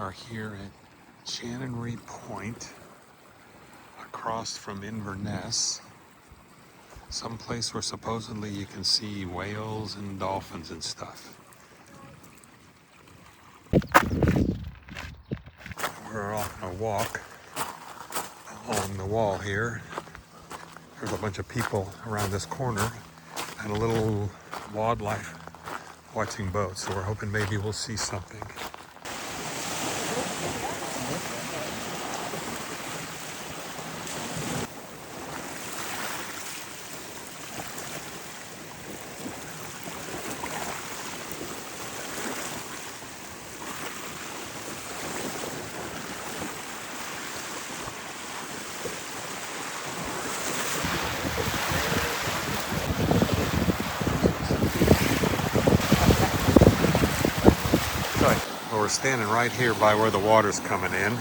are here at Chanonry Point, across from Inverness, someplace where supposedly you can see whales and dolphins and stuff. We're off on a walk along the wall here. There's a bunch of people around this corner and a little wildlife watching boats, so we're hoping maybe we'll see something. Well, we're standing right here by where the water's coming in,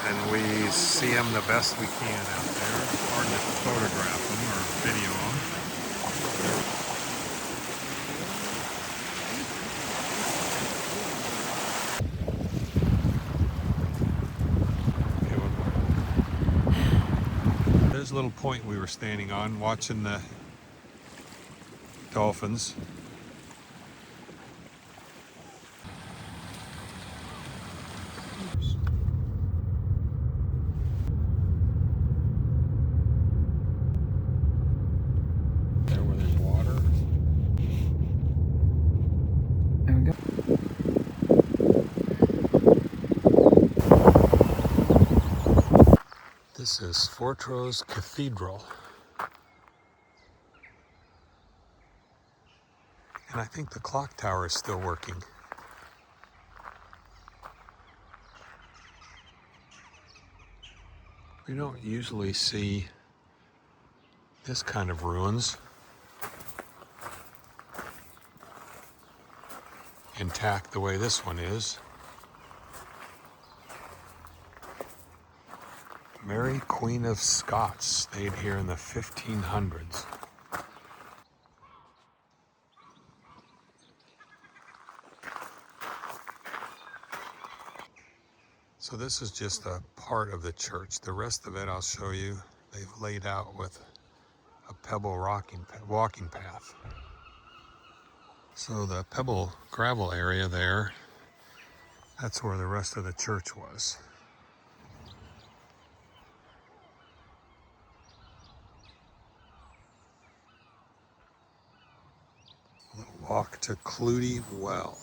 and we see them the best we can out there. It's hard to photograph them or video them. There's a little point we were standing on, watching the dolphins. There where there's water. There we go. This is Fortrose Cathedral. And I think the clock tower is still working. We don't usually see this kind of ruins intact the way this one is. Mary, Queen of Scots, stayed here in the 1500s. So this is just a part of the church. The rest of it I'll show you. They've laid out with a pebble walking path. So the pebble gravel area there, that's where the rest of the church was. A little walk to Clutie Well.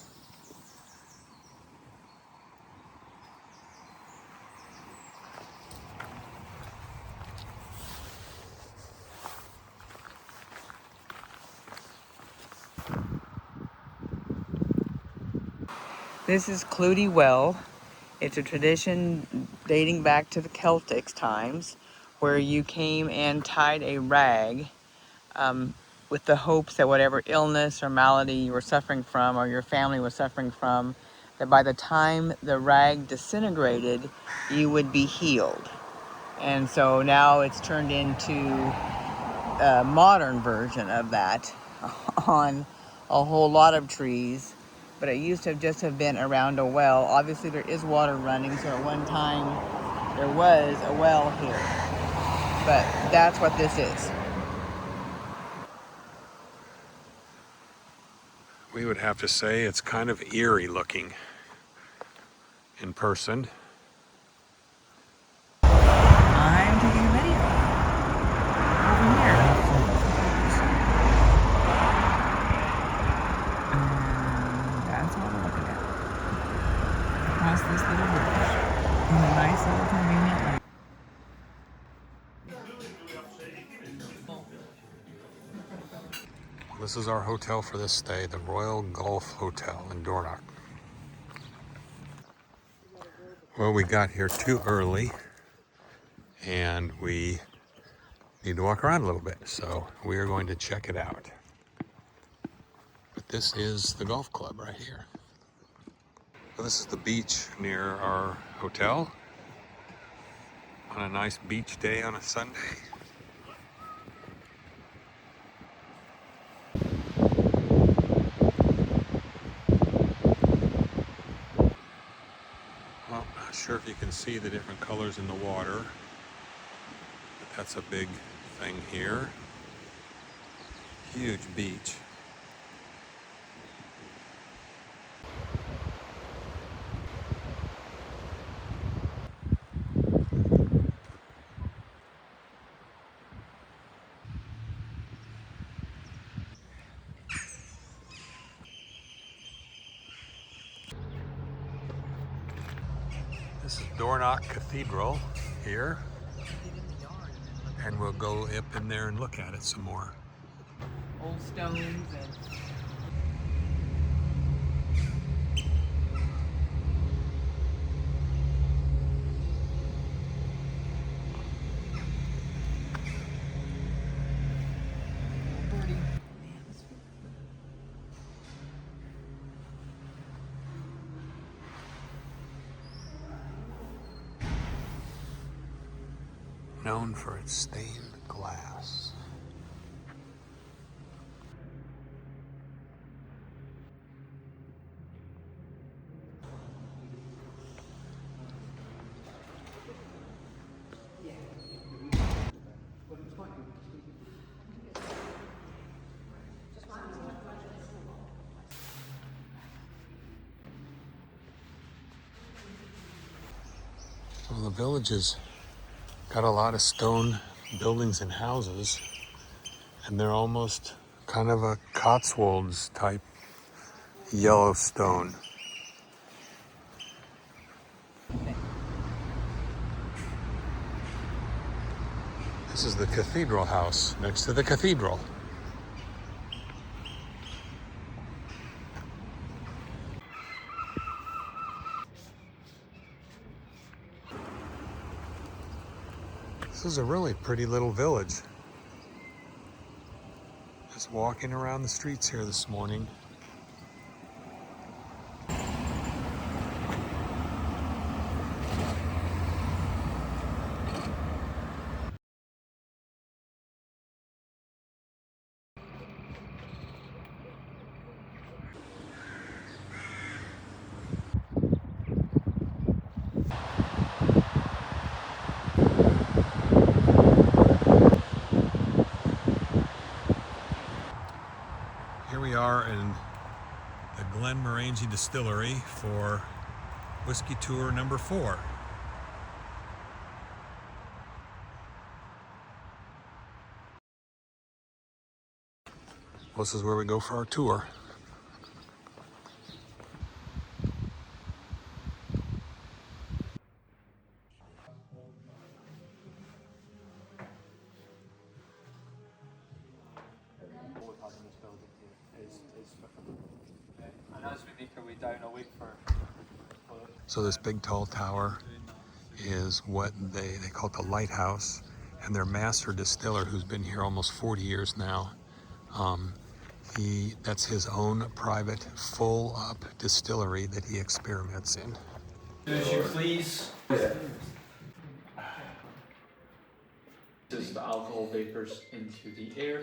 This is Clutie Well. It's a tradition dating back to the Celtic times where you came and tied a rag with the hopes that whatever illness or malady you were suffering from or your family was suffering from, that by the time the rag disintegrated, you would be healed. And so now it's turned into a modern version of that on a whole lot of trees. But it used to just have been around a well. Obviously there is water running, so at one time there was a well here. But that's what this is. We would have to say it's kind of eerie looking in person. I'm taking a video over here. And that's what we're looking at. Across this little bridge. In a nice little convenient lake. This is our hotel for this stay, the Royal Gulf Hotel in Dornoch. Well, we got here too early and we need to walk around a little bit, so we are going to check it out. But this is the golf club right here. Well, this is the beach near our hotel on a nice beach day on a Sunday. sure if you can see the different colors in the water, but that's a big thing here. Huge beach. This is Dornoch Cathedral here, and we'll go up in there and look at it some more. Old stones and Known for its stained glass. Well, the village has got a lot of stone buildings and houses, and they're almost kind of a Cotswolds type yellow stone. This is the cathedral house next to the cathedral. This is a really pretty little village. Just walking around the streets here this morning. Here we are in the Glenmorangie Distillery for whiskey tour number 4. This is where we go for our tour. So this big tall tower is what they call it the lighthouse, and their master distiller, who's been here almost 40 years now, that's his own private full up distillery that he experiments in. Would you please? This is the alcohol vapors into the air.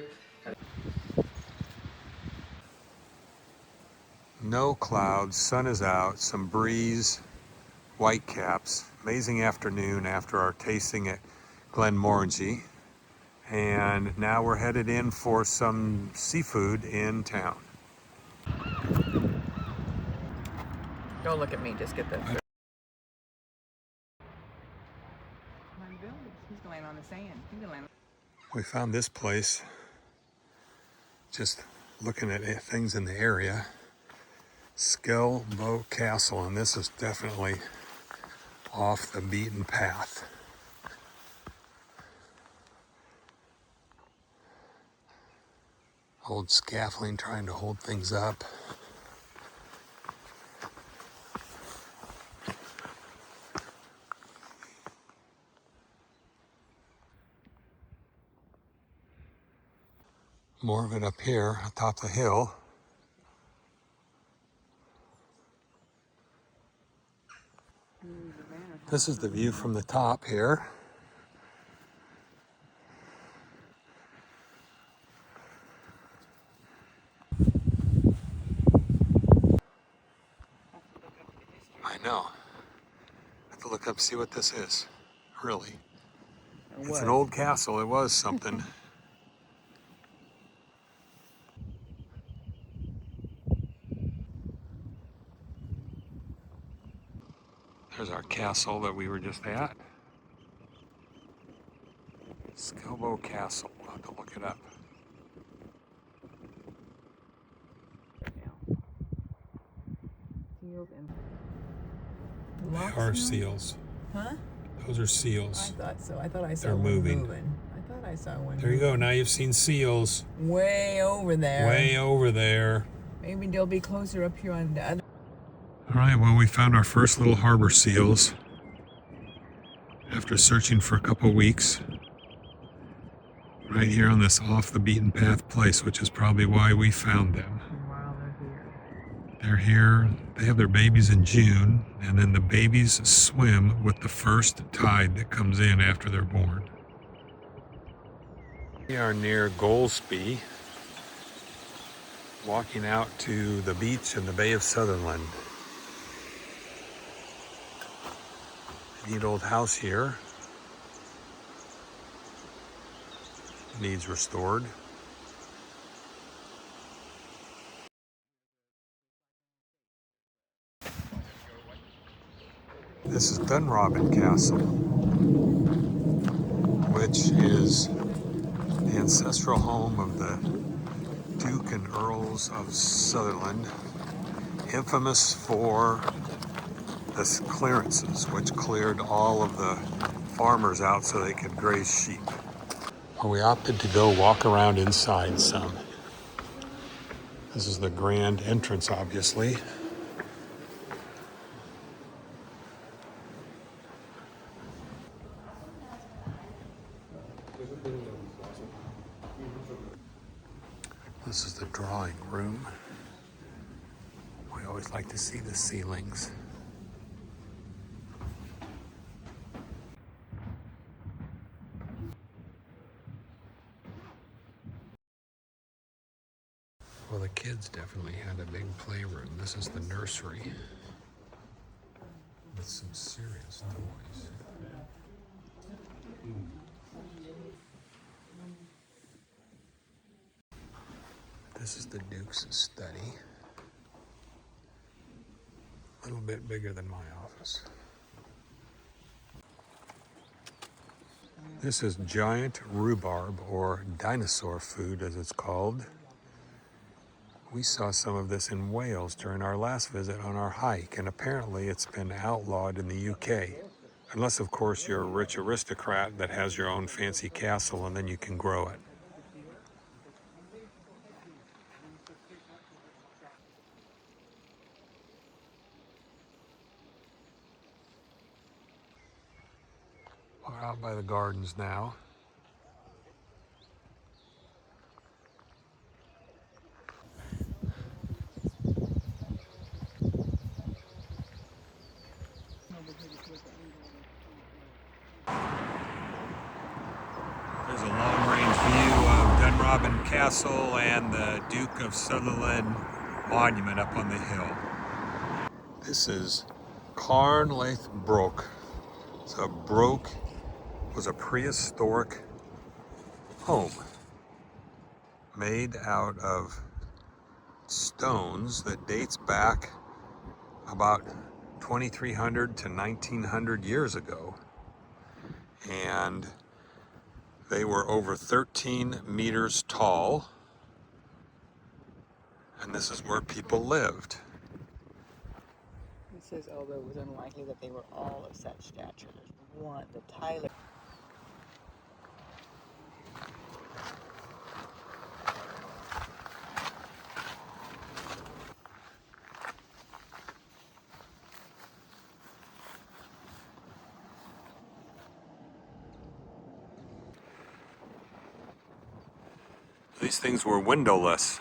No clouds, sun is out, some breeze, white caps. Amazing afternoon after our tasting at Glenmorangie. And now we're headed in for some seafood in town. don't look at me, just get the He's gonna land on the sand. He's gonna land. We found this place just looking at things in the area. Skelbo Castle, and this is definitely off the beaten path. Old scaffolding trying to hold things up. More of it up here atop the hill. This is the view from the top here. I know. to look up, see what this is. Really. Or It's an was. old castle. It was something. There's our castle that we were just at. Skelbo Castle. We'll have to look it up. Seals and They locks are now? seals. Huh? Those are I seals. thought so. I thought I saw They're one moving. moving. I thought I saw one. There you go. Now you've seen seals. Way over there. Way over there. Maybe they'll be closer up here on the other. All right, well, we found our first little harbor seals after searching for a couple weeks. Right here on this off the beaten path place, which is probably why we found them. While they're here. They're here, they have their babies in June, and then the babies swim with the first tide that comes in after they're born. We are near Golspie, walking out to the beach in the Bay of Sutherland. Neat old house here. Needs restored. This is Dunrobin Castle, which is the ancestral home of the Duke and Earls of Sutherland, infamous for the clearances, which cleared all of the farmers out so they could graze sheep. Well, we opted to go walk around inside some. This is the grand entrance, obviously. This is the drawing room. We always like to see the ceilings. Well, the kids definitely had a big playroom. This is the nursery with some serious toys. This is the Duke's study. A little bit bigger than my office. This is giant rhubarb, or dinosaur food as it's called. We saw some of this in Wales during our last visit on our hike, and apparently it's been outlawed in the UK. Unless, of course, you're a rich aristocrat that has your own fancy castle and then you can grow it. We're out by the gardens now. There's a long-range view of Dunrobin Castle and the Duke of Sutherland monument up on the hill. This is Carnlaith Brook. So Brook was a prehistoric home made out of stones that dates back about 2300 to 1900 years ago. And they were over 13 meters tall. And this is where people lived. It says, although it was unlikely that they were all of such stature. There's one, the Tyler. These things were windowless.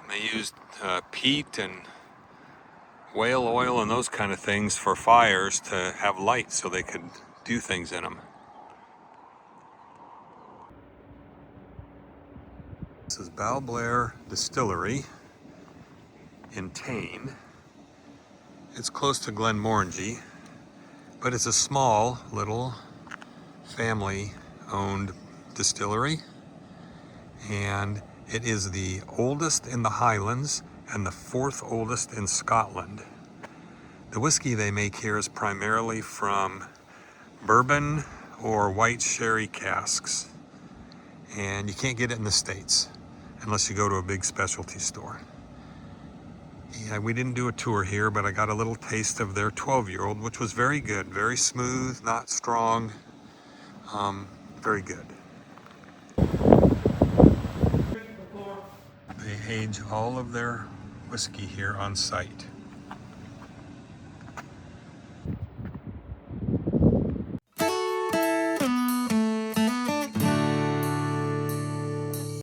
They used peat and whale oil and those kind of things for fires to have light so they could do things in them. This is Balblair Distillery in Tain. It's close to Glenmorangie, But it's a small little family-owned distillery, and it is the oldest in the Highlands and the fourth oldest in Scotland. The whiskey they make here is primarily from bourbon or white sherry casks, and you can't get it in the States unless you go to a big specialty store. Yeah, we didn't do a tour here, but I got a little taste of their 12-year-old, which was very good, very smooth, not strong, very good. They age all of their whiskey here on site.